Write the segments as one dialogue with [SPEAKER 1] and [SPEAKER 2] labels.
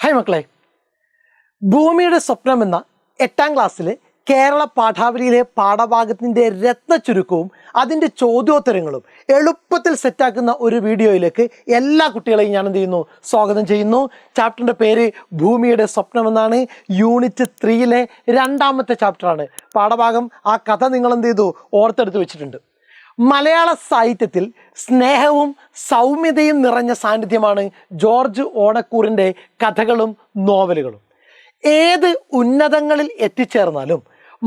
[SPEAKER 1] Hi മക്കളെ, ഭൂമിയുടെ സ്വപ്നം എന്ന 8ാം ക്ലാസ്സിലെ കേരള പാഠാവലിയിലെ പാഠഭാഗത്തിൻ്റെ രത്ന ചുരുക്കവും അതിൻ്റെ ചോദ്യോത്തരങ്ങളും എളുപ്പത്തിൽ സെറ്റാക്കുന്ന ഒരു വീഡിയോയിലേക്ക് എല്ലാ കുട്ടികളെയും ഞാൻ എന്ത് ചെയ്യുന്നു, സ്വാഗതം ചെയ്യുന്നു. ചാപ്റ്ററിൻ്റെ പേര് ഭൂമിയുടെ സ്വപ്നം എന്നാണ്. യൂണിറ്റ് 3-ലെ 2ാമത്തെ ചാപ്റ്ററാണ്. പാഠഭാഗം ആ കഥ നിങ്ങൾ എന്ത് ചെയ്തു, ഓർത്തെടുത്ത് വെച്ചിട്ടുണ്ട്. മലയാള സാഹിത്യത്തിൽ സ്നേഹവും സൗമ്യതയും നിറഞ്ഞ സാന്നിധ്യമാണ് ജോർജ് ഓണക്കൂറിൻ്റെ കഥകളും നോവലുകളും. ഏത് ഉന്നതങ്ങളിൽ എത്തിച്ചേർന്നാലും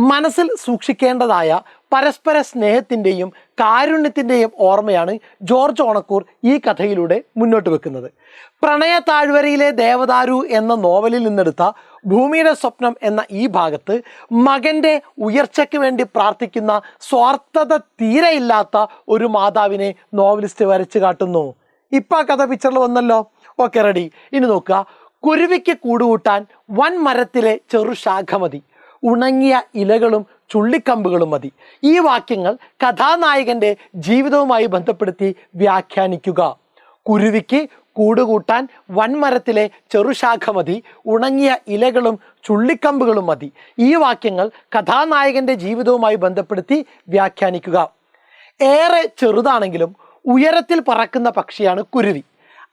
[SPEAKER 1] മനസ്സിൽ സൂക്ഷിക്കേണ്ടതായ പരസ്പര സ്നേഹത്തിൻ്റെയും കാരുണ്യത്തിൻ്റെയും ഓർമ്മയാണ് ജോർജ് ഓണക്കൂർ ഈ കഥയിലൂടെ മുന്നോട്ട് വെക്കുന്നത്. പ്രണയ താഴ്വരയിലെ ദേവദാരു എന്ന നോവലിൽ നിന്നെടുത്ത ഭൂമിയുടെ സ്വപ്നം എന്ന ഈ ഭാഗത്ത് മകൻ്റെ ഉയർച്ചയ്ക്ക് വേണ്ടി പ്രാർത്ഥിക്കുന്ന സ്വാർത്ഥത തീരെയില്ലാത്ത ഒരു മാതാവിനെ നോവലിസ്റ്റ് വരച്ചു കാട്ടുന്നു. ഇപ്പം ആ കഥ പിക്ചറിൽ വന്നല്ലോ. Okay, ready. ഇനി നോക്കുക. കുരുവിക്ക് കൂടുകൂട്ടാൻ വൻ മരത്തിലെ ചെറുശാഖ മതി, ഉണങ്ങിയ ഇലകളും ചുള്ളിക്കമ്പുകളും മതി. ഈ വാക്യങ്ങൾ കഥാനായകൻ്റെ ജീവിതവുമായി ബന്ധപ്പെടുത്തി വ്യാഖ്യാനിക്കുക. കുരുവിക്ക് കൂടുകൂട്ടാൻ വൻമരത്തിലെ ചെറുശാഖ മതി, ഉണങ്ങിയ ഇലകളും ചുള്ളിക്കമ്പുകളും മതി. ഈ വാക്യങ്ങൾ കഥാനായകൻ്റെ ജീവിതവുമായി ബന്ധപ്പെടുത്തി വ്യാഖ്യാനിക്കുക. ഏറെ ചെറുതാണെങ്കിലും ഉയരത്തിൽ പറക്കുന്ന പക്ഷിയാണ് കുരുവി.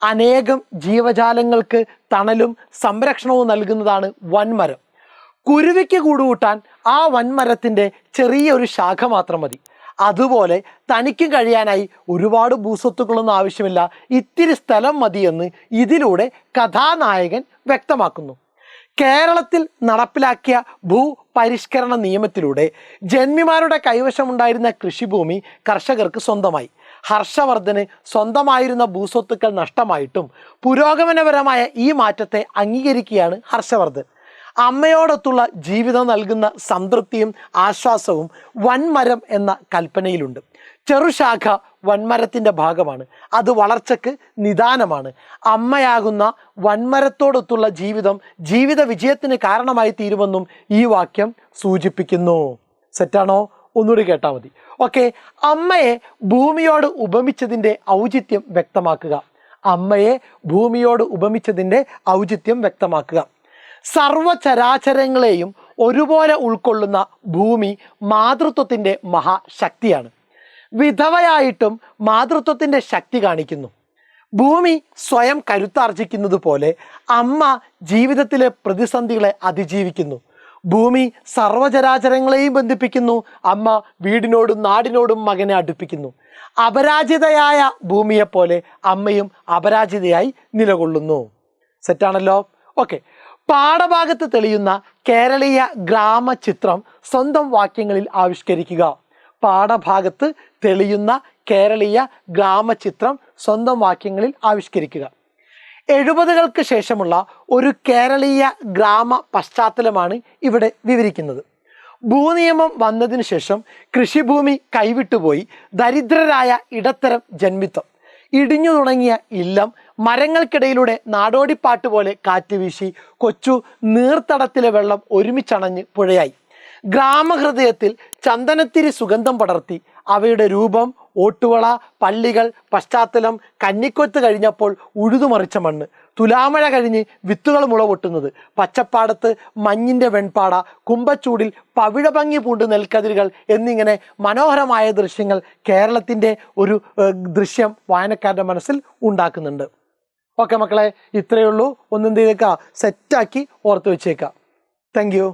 [SPEAKER 1] അനേകം ജീവജാലങ്ങൾക്ക് തണലും സംരക്ഷണവും നൽകുന്നതാണ് വൻമരം. കുരുവിക്ക് കൂടുകൂട്ടാൻ ആ വൻമരത്തിൻ്റെ ചെറിയൊരു ശാഖ മാത്രം മതി. അതുപോലെ തനിക്കും കഴിയാനായി ഒരുപാട് ഭൂസ്വത്തുക്കളൊന്നും ആവശ്യമില്ല, ഇത്തിരി സ്ഥലം മതിയെന്ന് ഇതിലൂടെ കഥാനായകൻ വ്യക്തമാക്കുന്നു. കേരളത്തിൽ നടപ്പിലാക്കിയ ഭൂപരിഷ്കരണ നിയമത്തിലൂടെ ജന്മിമാരുടെ കൈവശമുണ്ടായിരുന്ന കൃഷിഭൂമി കർഷകർക്ക് സ്വന്തമായി. ഹർഷവർദ്ധന് സ്വന്തമായിരുന്ന ഭൂസ്വത്തുക്കൾ നഷ്ടമായിട്ടും പുരോഗമനപരമായ ഈ മാറ്റത്തെ അംഗീകരിക്കുകയാണ് ഹർഷവർദ്ധൻ. അമ്മയോടൊത്തുള്ള ജീവിതം നൽകുന്ന സംതൃപ്തിയും ആശ്വാസവും വൻമരം എന്ന കൽപ്പനയിലുണ്ട്. ചെറുശാഖ വൻമരത്തിൻ്റെ ഭാഗമാണ്, അത് വളർച്ചയ്ക്ക് നിദാനമാണ്. അമ്മയാകുന്ന വൻമരത്തോടൊത്തുള്ള ജീവിതം ജീവിത വിജയത്തിന് കാരണമായി തീരുമെന്നും ഈ വാക്യം സൂചിപ്പിക്കുന്നു. സെറ്റാണോ? ഒന്നുകൂടി കേട്ടാൽ മതി. ഓക്കെ, അമ്മയെ ഭൂമിയോട് ഉപമിച്ചതിൻ്റെ ഔചിത്യം വ്യക്തമാക്കുക. അമ്മയെ ഭൂമിയോട് ഉപമിച്ചതിൻ്റെ ഔചിത്യം വ്യക്തമാക്കുക. സർവചരാചരങ്ങളെയും ഒരുപോലെ ഉൾക്കൊള്ളുന്ന ഭൂമി മാതൃത്വത്തിൻ്റെ മഹാശക്തിയാണ്. വിധവയായിട്ടും മാതൃത്വത്തിൻ്റെ ശക്തി കാണിക്കുന്നു. ഭൂമി സ്വയം കരുത്താർജിക്കുന്നത് പോലെ അമ്മ ജീവിതത്തിലെ പ്രതിസന്ധികളെ അതിജീവിക്കുന്നു. ഭൂമി സർവചരാചരങ്ങളെയും ബന്ധിപ്പിക്കുന്നു. അമ്മ വീടിനോടും നാടിനോടും മകനെ അടുപ്പിക്കുന്നു. അപരാജിതയായ ഭൂമിയെപ്പോലെ അമ്മയും അപരാജിതയായി നിലകൊള്ളുന്നു. സെറ്റാണല്ലോ? ഓക്കെ, പാഠഭാഗത്ത് തെളിയുന്ന കേരളീയ ഗ്രാമചിത്രം സ്വന്തം വാക്യങ്ങളിൽ ആവിഷ്കരിക്കുക. പാഠഭാഗത്ത് തെളിയുന്ന കേരളീയ ഗ്രാമചിത്രം സ്വന്തം വാക്യങ്ങളിൽ ആവിഷ്കരിക്കുക. 70കൾക്ക് ശേഷമുള്ള ഒരു കേരളീയ ഗ്രാമ പശ്ചാത്തലമാണ് ഇവിടെ വിവരിക്കുന്നത്. ഭൂനിയമം വന്നതിന് ശേഷം കൃഷിഭൂമി കൈവിട്ടുപോയി ദരിദ്രരായ ഇടത്തരം ജന്മിത്വം. ഇടിഞ്ഞു തുടങ്ങിയ ഇല്ലം മരങ്ങൾക്കിടയിലൂടെ നാടോടിപ്പാട്ട് പോലെ കാറ്റ് വീശി കൊച്ചു നീർത്തടത്തിലെ വെള്ളം ഒരുമിച്ചണഞ്ഞ് പുഴയായി. ഗ്രാമഹൃദയത്തിൽ ചന്ദനത്തിരി സുഗന്ധം പടർത്തി. അവയുടെ രൂപം, ഓട്ടുവള, പള്ളികൾ, പശ്ചാത്തലം, കന്നിക്കൊയ്ത്ത് കഴിഞ്ഞപ്പോൾ ഉഴുതുമറിച്ച മണ്ണ്, തുലാമഴ കഴിഞ്ഞ് വിത്തുകൾ മുളപൊട്ടുന്നത്, പച്ചപ്പാടത്ത് മഞ്ഞിൻ്റെ വെൺപാട, കുമ്പച്ചൂടിൽ പവിഴഭംഗി പൂണ്ട് നെൽക്കതിരുകൾ എന്നിങ്ങനെ മനോഹരമായ ദൃശ്യങ്ങൾ കേരളത്തിൻ്റെ ഒരു ദൃശ്യം വായനക്കാരുടെ മനസ്സിൽ ഉണ്ടാക്കുന്നുണ്ട്. ഓക്കെ മക്കളെ, ഇത്രയേ ഉള്ളൂ. ഒന്നെന്ത് ചെയ്തേക്കാം, സെറ്റാക്കി ഓർത്ത് വെച്ചേക്കാം. Thank you.